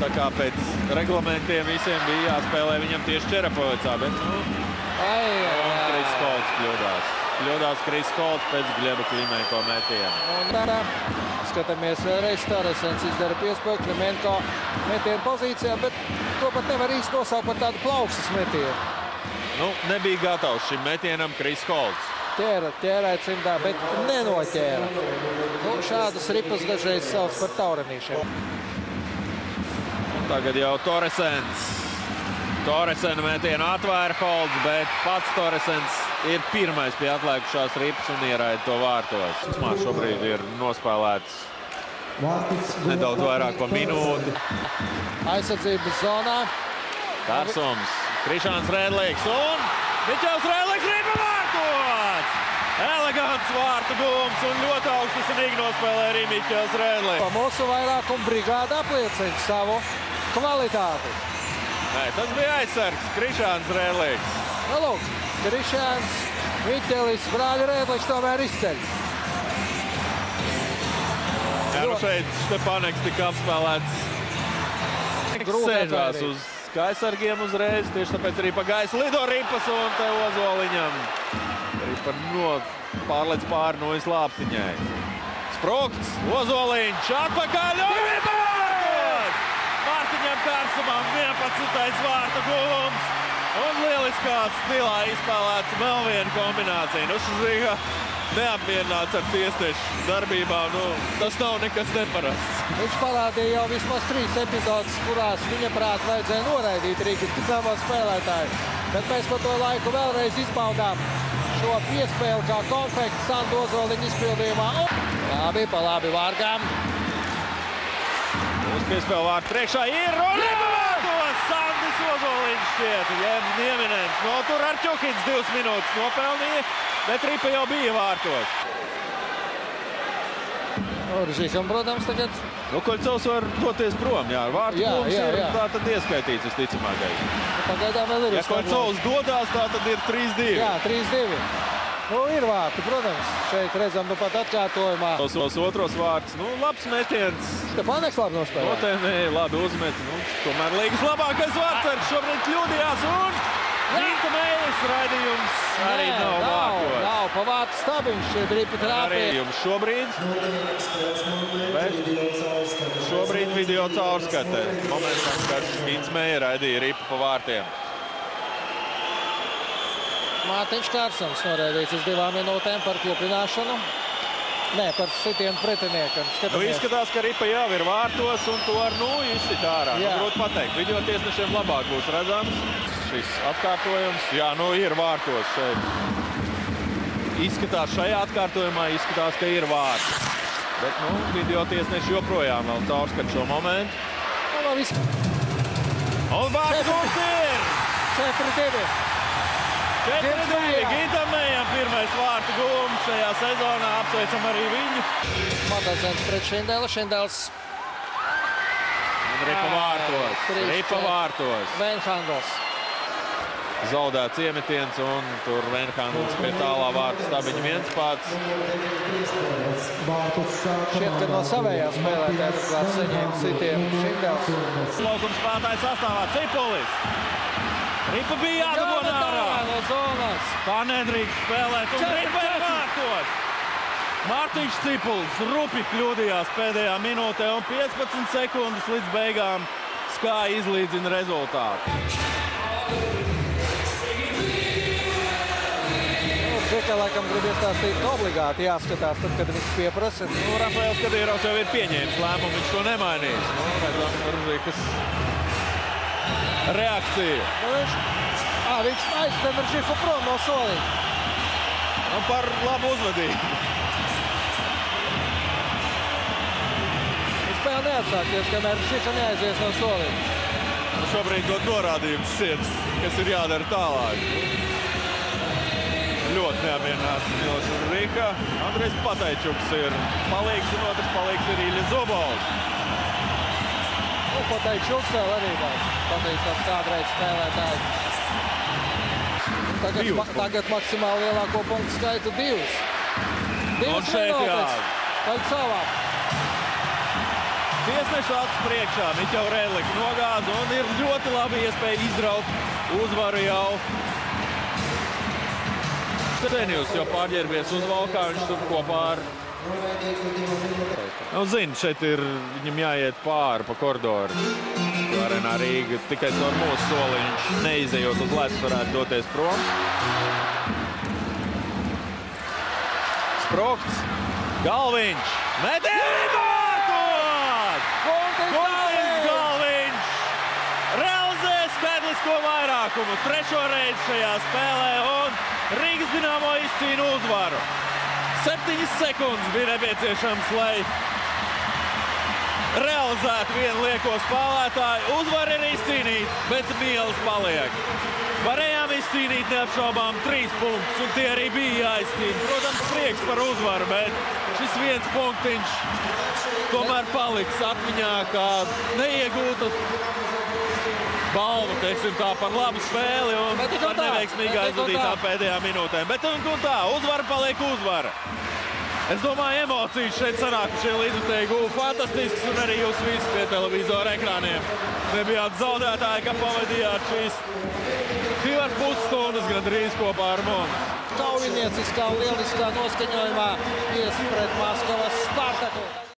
tā kā pēc reglamentiem visiem bija jāspēlē viņam tieši Čerepavecā, bet Kris Kolts kļūdās. Kļūdās Kris Kolts pēc Gļeba Klimenko metiena. Skatāmies vēlreiz, Toresens izdara piespēju, Klimenko metiena pozīcijā, bet to pat nevar īsti nosaukt par tādu plaukstas metienu. Nu, nebija gatavs šim metienam Kris Kolts. Ķērēt cimdā, bet nenoķēra. Nu, šādas ripas dažreiz sauc par taurenīšiem. Tagad jau Toresens. Toresena metienu atvēra Holds, bet pats Toresens ir pirmais pie atlēkušās ripas un ieraida to vārtos. Šobrīd ir nospēlēts nedaudz vairāk pa minūti. Aizsardzības zonā. Karsums, Krišāns Rēdlīgs un Miķels Rēdlīgs ripa vārtos! Elegants vārtu gūms un ļoti augstsinīgi nospēlē arī Miķels Rēdlīgs. Mūsu vairākuma brigāda apliecina savu kvalitāti. Nē, tas bija aizsargs, Krišāns Rēdlīgs. Nu, lūk, Krišāns, Miķelis, brāļa Rēdlīgs tomēr izceļ. Jā, nu šeit Štepaneks tika apspēlēts. Sēžās uz aizsargiem uzreiz, tieši tāpēc arī pa gaisu lido ripas un te Ozoliņam. Ripa pārlec pāri no izlāpsiņai. Sprukts, Ozoliņš atpakaļ un ripa vārtos! Mārtiņam Kārsumam 11. vārtu guvums un lieliskā stilā izspēlēts vēl viena kombinācija. Nu, šis bija neapmierināts ar tiesnešu darbībām. Nu, tas nav nekas neparasts. Viņš parādīja jau vismaz 3 epizodes, kurās viņa prāt vajadzēja noraidīt Rīgas Dinamo spēlētāju. Bet mēs pa to laiku vēlreiz izbaudām šo piespēli kā konfektu Sandu Ozoliņa izpildījumā. Labi, pa labi vārgām. Uz piespēli vārtu priekšā ir un ripa vārtos! Sandis Ozoliņš šķiet. Nieminens. No tur Arķukins 2 minūtes nopelnīja, bet ripa jau bija vārtos. Oržīkam, protams, tagad. Nu, Koļcovs var doties prom, jā. Vārtu gūms ir tā tad ieskaitīts visticamākais. Pagaidām vēl ir. Ja Koļcovs dodās, tā tad ir 3-2. Jā, 3-2. Nu, ir vārti, protams. Šeit redzam, nu pat atkārtojumā. Tos otros vārts, nu, labs metiens. Štepaneks labi nospēlē. Notēmēja, labi uzmet. Nu, tomēr līgas labākais vārtsargs šobrīd kļūdījās un Ginta Meilis raidījums arī nav vārtos. Nav, pa vārtu stabiņš šeit ripa trāpīja. Raidījums šobrīd. Bet šobrīd video caurskatē. Momentam, kad Gints Meija raidīja ripu pa vārtiem. Mārtiņš Kārsums noraidīts uz 2 minūtēm par klupināšanu. Nē, par sitienu pretiniekam. Nu, izskatās, ka ripa jau ir vārtos un to ar izsit ārā. Nu, grūti pateikt. Video tiesnešiem labāk būs redzams šis atkārtojums. Jā, nu ir vārtos šeit. Izskatās šajā atkārtojumā, izskatās, ka ir vārti. Bet, nu, video tiesneši joprojām vēl caurskat šo momentu. Un vārtu gūs ir! 4-2. 4-2. Gintam Meijam pirmais vārtu gūms šajā sezonā. Apsveicam arī viņu. Matasens pret Šindēlu. Šindēls. Un ripa vārtos. Ripa vārtos. Venhandels. Zaudēts iemetiens un tur Venhandels pie tālā vārtu stabiņa viens pats. Šķiet, ka no savējā spēlētāja klāt saņēma sitienu Šindēls. Laukums spēlētājs sastāvā Cipulis. Ripa bija jādabon ārā. No zonas. Tā nedrīkst spēlēt un ripa ir vārtos. Mārtiņš Cipulis rupi kļūdījās pēdējā minūtē un 15 sekundes līdz beigām Skai izlīdzina rezultātu. Džeka laikam grib iestāstīt, ka obligāti jāskatās tad, kad viņš pieprasa. Nu, Rafaels Kadīrovs jau ir pieņēmis lēmumu, viņš to nemainīs. Nu, redzam, Rudzīkas reakcija. Nu, viņš aizstāv Rudzīku prom no soliņa. Nu, par labu uzvedību. Spēle neatsāksies, kamēr Rudzīka neaizies no soliņa. Nu, šobrīd dod norādījums sirds, kas ir jādara tālāk. Ļoti neapmierināts Miloš Rudzīka. Andrejs Pateičuks ir palīgs un otrs palīgs ir Iļa Zobovs. Nu, Pateičuks vēl arī pateicās kādreiz spēlētāji. Tagad maksimāli lielāko punktu skaitu 2. 2 minūtes. Paļcovā. tiesneša acis priekšā. Miķau Redlika nogāza un ir ļoti labi iespēja izraut uzvaru jau. Cenjus jau pārģērbies uz valkā, viņš tur kopā ar... Nu, zini, šeit ir viņam jāiet pāri pa koridoru. Arēnā Rīga tikai caur mūsu soli viņš neizejot uz ledus varētu doties prom. Sprokts, Galviņš, metiens vārtot! Guntis Galviņš realizē skaitlisko vairākumu trešo reizi šajā spēlē un Rīgas Dinamo izcīna uzvaru. 7 sekundes bija nepieciešams, lai realizētu vienu lieko spēlētāju. Uzvaru ir izcīnīt, bet mielas paliek. Varējām izcīnīt neapšaubām 3 punktus, un tie arī bija jāizcīna. Protams, prieks par uzvaru, bet šis viens punktiņš tomēr paliks atmiņā kā neiegūta balva, teiksim tā, par labu spēli un par neveiksmīgi aizvadītām pēdējām minūtēm. Bet un tā, uzvara paliek uzvara. Es domāju, emocijas šeit sanākušie līdzutēji guva fantastisks un arī jūs visi pie televizora ekrāniem. Nebijāt zaudētāji, ka pavadījāt šīs 2,5 stundas gandrīz kopā ar mums. Kaujinieciskā un lieliskā noskaņojumā pret Maskavas Spartaku.